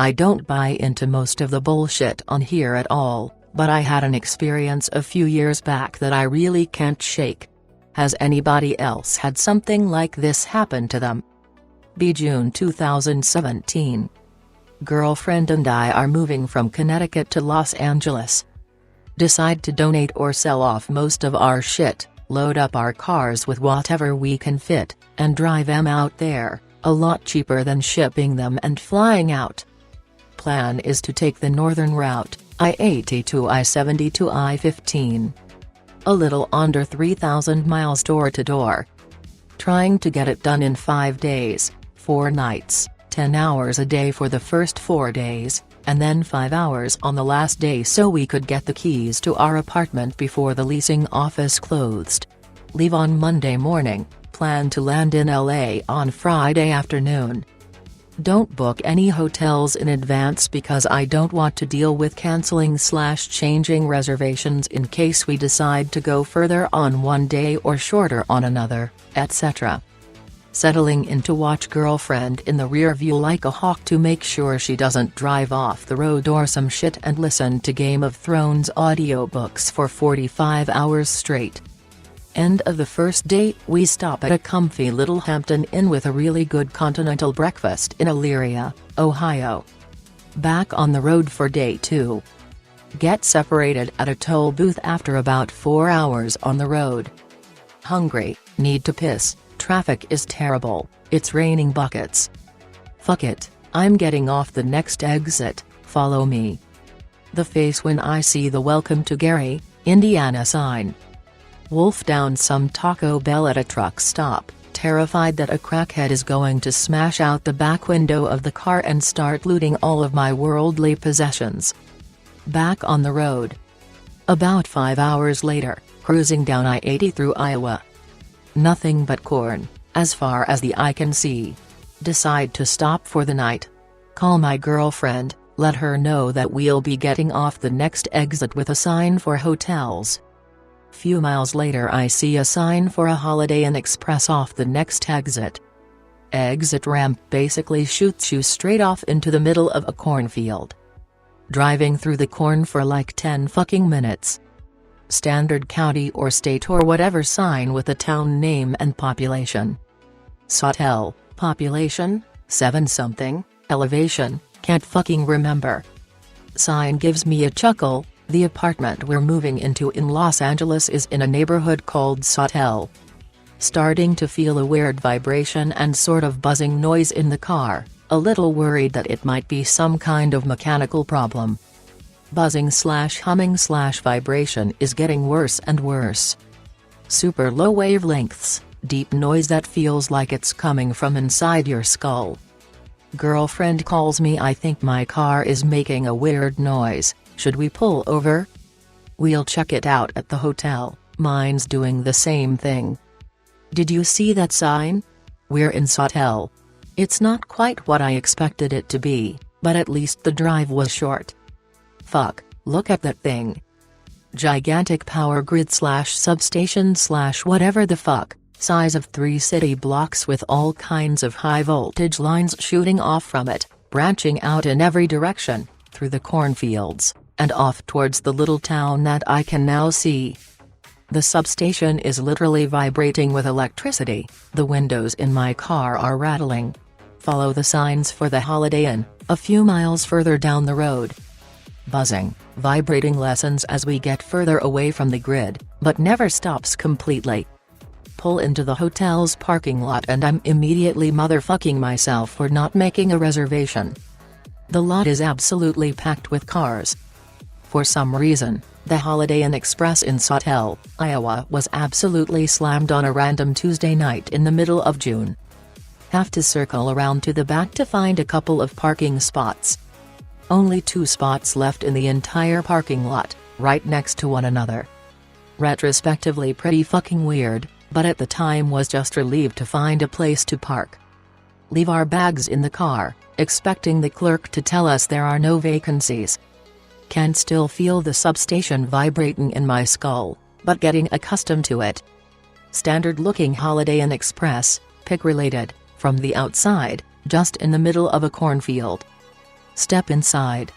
I don't buy into most of the bullshit on here at all, but I had an experience a few years back that I really can't shake. Has anybody else had something like this happen to them? June 2017. Girlfriend and I are moving from Connecticut to Los Angeles. Decide to donate or sell off most of our shit, load up our cars with whatever we can fit, and drive them out there, a lot cheaper than shipping them and flying out. Plan is to take the northern route, I-80 to I-70 to I-15. A little under 3,000 miles door to door. Trying to get it done in 5 days, 4 nights, 10 hours a day for the first 4 days, and then 5 hours on the last day so we could get the keys to our apartment before the leasing office closed. Leave on Monday morning, plan to land in LA on Friday afternoon. Don't book any hotels in advance because I don't want to deal with canceling/changing reservations in case we decide to go further on one day or shorter on another, etc. Settling in to watch girlfriend in the rear view like a hawk to make sure she doesn't drive off the road or some shit, and listen to Game of Thrones audiobooks for 45 hours straight. End of the first date, we stop at a comfy little Hampton Inn with a really good continental breakfast in Elyria, Ohio. Back on the road for day 2. Get separated at a toll booth after about 4 hours on the road. Hungry, need to piss, traffic is terrible, it's raining buckets. Fuck it, I'm getting off the next exit, follow me. The face when I see the Welcome to Gary, Indiana sign. Wolf down some Taco Bell at a truck stop, terrified that a crackhead is going to smash out the back window of the car and start looting all of my worldly possessions. Back on the road. About 5 hours later, cruising down I-80 through Iowa. Nothing but corn, as far as the eye can see. Decide to stop for the night. Call my girlfriend, let her know that we'll be getting off the next exit with a sign for hotels. Few miles later I see a sign for a Holiday Inn Express off the next exit. Exit ramp basically shoots you straight off into the middle of a cornfield. Driving through the corn for like 10 fucking minutes. Standard county or state or whatever sign with the town name and population. Sawtelle, population, 7 something, elevation, can't fucking remember. Sign gives me a chuckle. The apartment we're moving into in Los Angeles is in a neighborhood called Sawtelle. Starting to feel a weird vibration and sort of buzzing noise in the car, a little worried that it might be some kind of mechanical problem. Buzzing/humming/vibration is getting worse and worse. Super low wavelengths, deep noise that feels like it's coming from inside your skull. Girlfriend calls me, I think my car is making a weird noise, should we pull over? We'll check it out at the hotel, mine's doing the same thing. Did you see that sign? We're in Sawtelle. It's not quite what I expected it to be, but at least the drive was short. Fuck, look at that thing. Gigantic power grid/substation/whatever the fuck, size of 3 city blocks with all kinds of high voltage lines shooting off from it, branching out in every direction, through the cornfields, and off towards the little town that I can now see. The substation is literally vibrating with electricity, the windows in my car are rattling. Follow the signs for the Holiday Inn, a few miles further down the road. Buzzing, vibrating lessens as we get further away from the grid, but never stops completely. Pull into the hotel's parking lot and I'm immediately motherfucking myself for not making a reservation. The lot is absolutely packed with cars. For some reason, the Holiday Inn Express in Sawtelle, Iowa was absolutely slammed on a random Tuesday night in the middle of June. Have to circle around to the back to find a couple of parking spots. Only 2 spots left in the entire parking lot, right next to one another. Retrospectively pretty fucking weird, but at the time was just relieved to find a place to park. Leave our bags in the car, expecting the clerk to tell us there are no vacancies. Can still feel the substation vibrating in my skull, but getting accustomed to it. Standard looking Holiday Inn Express, pig related, from the outside, just in the middle of a cornfield. Step inside.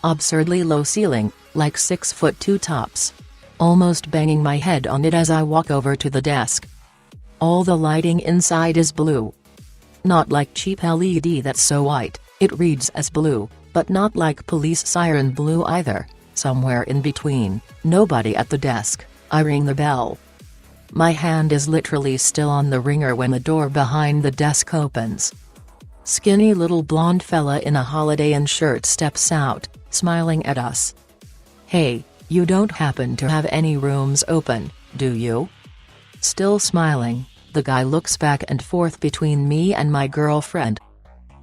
Absurdly low ceiling, like 6'2" tops. Almost banging my head on it as I walk over to the desk. All the lighting inside is blue. Not like cheap LED that's so white, it reads as blue, but not like police siren blue either, somewhere in between. Nobody at the desk. I ring the bell. My hand is literally still on the ringer when the door behind the desk opens. Skinny little blonde fella in a Holiday Inn shirt steps out, smiling at us. "Hey, you don't happen to have any rooms open, do you?" Still smiling, the guy looks back and forth between me and my girlfriend.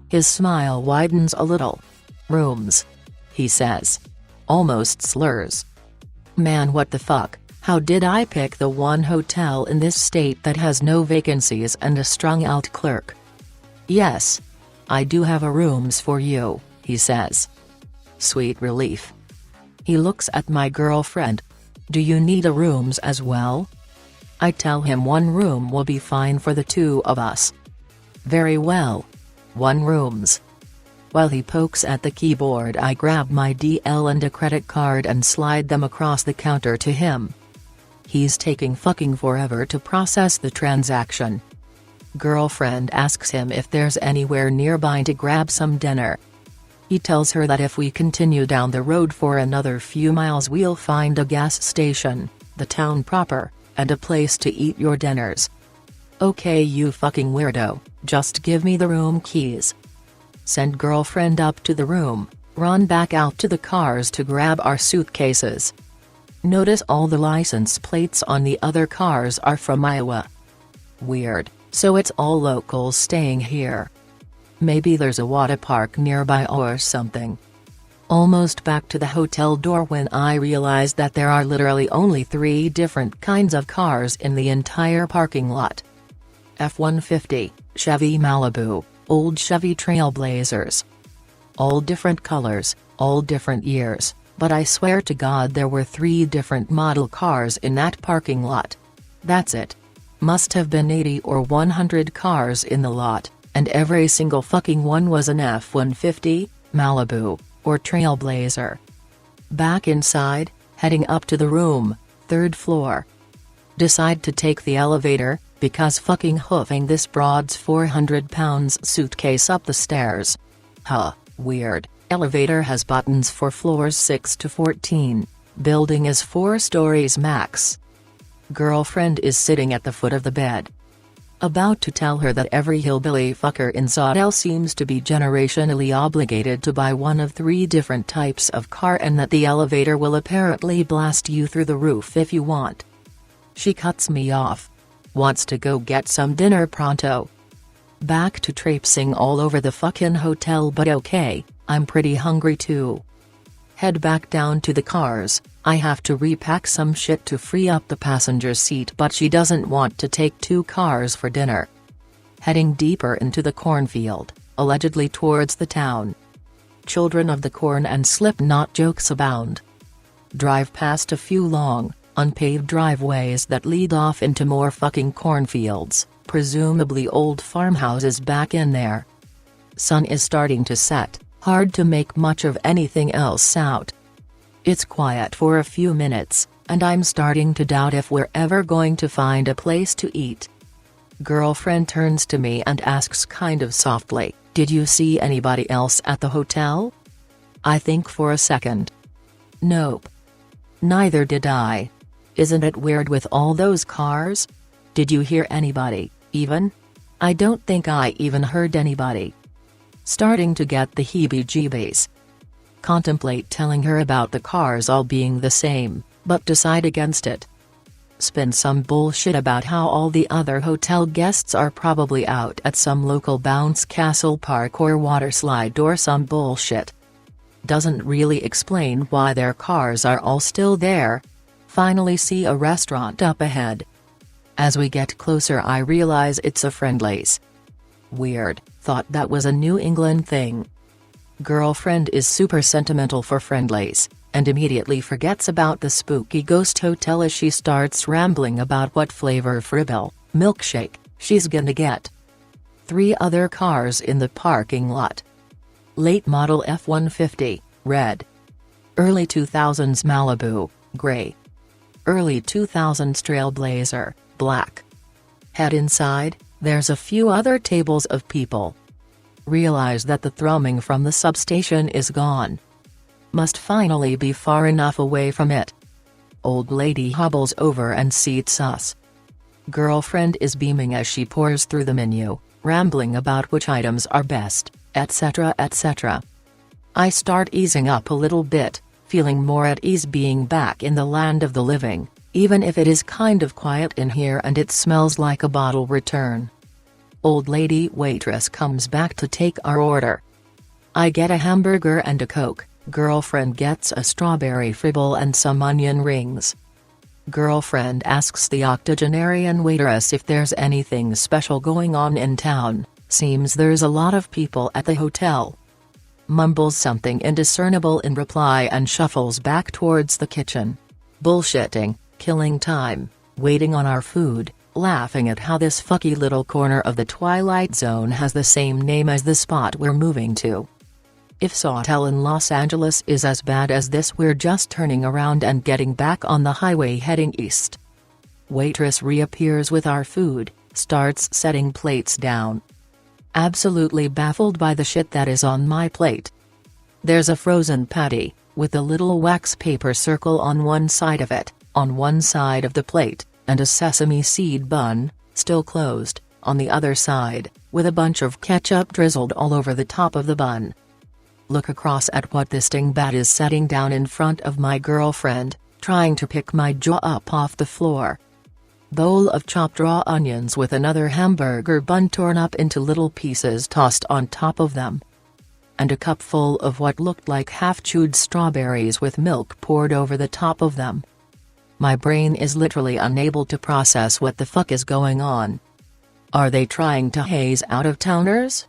His smile widens a little. "Rooms," he says. Almost slurs. Man, what the fuck, how did I pick the one hotel in this state that has no vacancies and a strung-out clerk? "Yes. I do have a rooms for you," he says. Sweet relief. He looks at my girlfriend. "Do you need a rooms as well?" I tell him one room will be fine for the two of us. "Very well. One rooms." While he pokes at the keyboard, I grab my DL and a credit card and slide them across the counter to him. He's taking fucking forever to process the transaction. Girlfriend asks him if there's anywhere nearby to grab some dinner. He tells her that if we continue down the road for another few miles we'll find a gas station, the town proper, and a place to eat your dinners. "Okay, you fucking weirdo, just give me the room keys." Send girlfriend up to the room, run back out to the cars to grab our suitcases. Notice all the license plates on the other cars are from Iowa. Weird, so it's all locals staying here. Maybe there's a water park nearby or something. Almost back to the hotel door when I realize that there are literally only 3 different kinds of cars in the entire parking lot. F-150, Chevy Malibu, old Chevy Trailblazers. All different colors, all different years, but I swear to God there were 3 different model cars in that parking lot. That's it. Must have been 80 or 100 cars in the lot, and every single fucking one was an F-150, Malibu, or Trailblazer. Back inside, heading up to the room, 3rd floor. Decide to take the elevator, because fucking hoofing this broad's 400 pounds suitcase up the stairs. Huh, weird. Elevator has buttons for floors 6 to 14. Building is 4 stories max. Girlfriend is sitting at the foot of the bed. About to tell her that every hillbilly fucker in Sawtelle seems to be generationally obligated to buy one of 3 different types of car and that the elevator will apparently blast you through the roof if you want. She cuts me off. Wants to go get some dinner pronto. Back to traipsing all over the fucking hotel, but okay, I'm pretty hungry too. Head back down to the cars. I have to repack some shit to free up the passenger seat, but she doesn't want to take 2 cars for dinner. Heading deeper into the cornfield, allegedly towards the town. Children of the corn and Slipknot jokes abound. Drive past a few long, unpaved driveways that lead off into more fucking cornfields, presumably old farmhouses back in there. Sun is starting to set, hard to make much of anything else out. It's quiet for a few minutes, and I'm starting to doubt if we're ever going to find a place to eat. Girlfriend turns to me and asks kind of softly, "Did you see anybody else at the hotel?" I think for a second. Nope. Neither did I. Isn't it weird with all those cars? Did you hear anybody, even? I don't think I even heard anybody. Starting to get the heebie-jeebies. Contemplate telling her about the cars all being the same, but decide against it. Spin some bullshit about how all the other hotel guests are probably out at some local bounce castle park or water slide or some bullshit. Doesn't really explain why their cars are all still there. Finally see a restaurant up ahead. As we get closer I realize it's a Friendly's. Weird, thought that was a New England thing. Girlfriend is super sentimental for Friendly's, and immediately forgets about the spooky ghost hotel as she starts rambling about what flavor Fribble milkshake she's gonna get. 3 other cars in the parking lot. Late model F-150, red. Early 2000s Malibu, gray. Early 2000s Trailblazer, black. Head inside, there's a few other tables of people. Realize that the thrumming from the substation is gone. Must finally be far enough away from it. Old lady hobbles over and seats us. Girlfriend is beaming as she pours through the menu, rambling about which items are best, etc. etc. I start easing up a little bit, feeling more at ease being back in the land of the living, even if it is kind of quiet in here and it smells like a bottle return. Old lady waitress comes back to take our order. I get a hamburger and a Coke, girlfriend gets a strawberry fribble and some onion rings. Girlfriend asks the octogenarian waitress if there's anything special going on in town, seems there's a lot of people at the hotel. Mumbles something indiscernible in reply and shuffles back towards the kitchen. Bullshitting, killing time, waiting on our food, laughing at how this fucky little corner of the Twilight Zone has the same name as the spot we're moving to. If Sawtelle in Los Angeles is as bad as this, we're just turning around and getting back on the highway heading east. Waitress reappears with our food, starts setting plates down. Absolutely baffled by the shit that is on my plate. There's a frozen patty, with a little wax paper circle on one side of it, on one side of the plate, and a sesame seed bun, still closed, on the other side, with a bunch of ketchup drizzled all over the top of the bun. Look across at what this dingbat is setting down in front of my girlfriend, trying to pick my jaw up off the floor. Bowl of chopped raw onions with another hamburger bun torn up into little pieces tossed on top of them. And a cup full of what looked like half-chewed strawberries with milk poured over the top of them. My brain is literally unable to process what the fuck is going on. Are they trying to haze out-of-towners?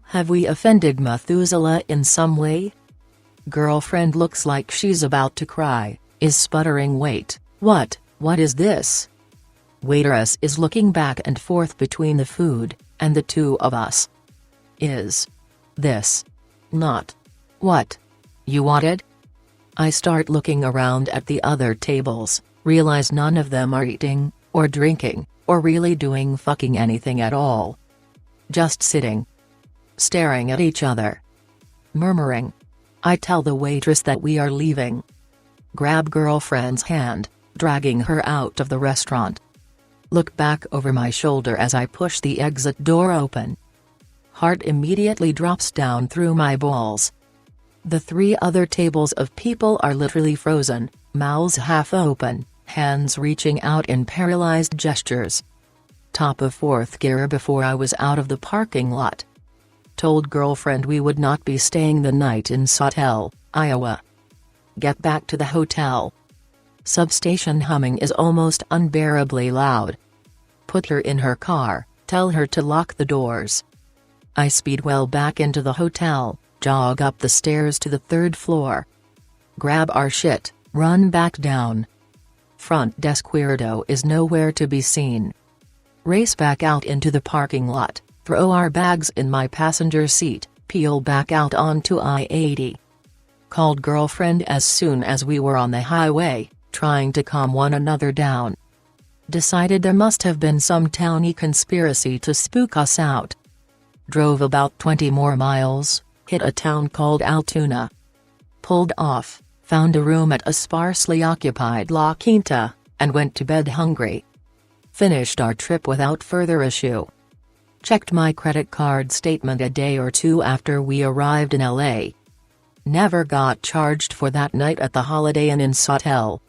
Have we offended Methuselah in some way? Girlfriend looks like she's about to cry, is sputtering. Wait, what is this? Waitress is looking back and forth between the food, and the two of us. Is this not what you wanted? I start looking around at the other tables, realize none of them are eating, or drinking, or really doing fucking anything at all. Just sitting. Staring at each other. Murmuring. I tell the waitress that we are leaving. Grab girlfriend's hand, dragging her out of the restaurant. Look back over my shoulder as I push the exit door open. Heart immediately drops down through my balls. The three other tables of people are literally frozen, mouths half open, hands reaching out in paralyzed gestures. Top of fourth gear before I was out of the parking lot. Told girlfriend we would not be staying the night in Sawtelle, Iowa. Get back to the hotel. Substation humming is almost unbearably loud. Put her in her car, tell her to lock the doors. I speed well back into the hotel, jog up the stairs to the third floor. Grab our shit, run back down. Front desk weirdo is nowhere to be seen. Race back out into the parking lot, throw our bags in my passenger seat, peel back out onto I-80. Called girlfriend as soon as we were on the highway, trying to calm one another down. Decided there must have been some towny conspiracy to spook us out. Drove about 20 more miles, hit a town called Altoona. Pulled off, found a room at a sparsely occupied La Quinta, and went to bed hungry. Finished our trip without further issue. Checked my credit card statement a day or two after we arrived in LA. Never got charged for that night at the Holiday Inn in Sawtelle.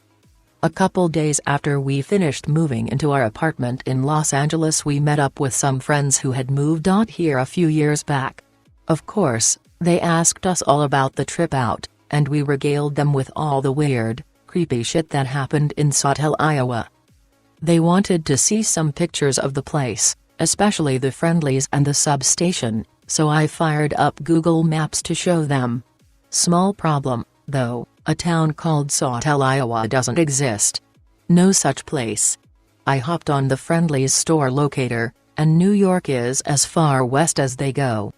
A couple days after we finished moving into our apartment in Los Angeles, we met up with some friends who had moved out here a few years back. Of course, they asked us all about the trip out, and we regaled them with all the weird, creepy shit that happened in Sawtelle, Iowa. They wanted to see some pictures of the place, especially the Friendlies and the substation, so I fired up Google Maps to show them. Small problem, though, a town called Sawtelle, Iowa doesn't exist. No such place. I hopped on the Friendlies store locator, and New York is as far west as they go.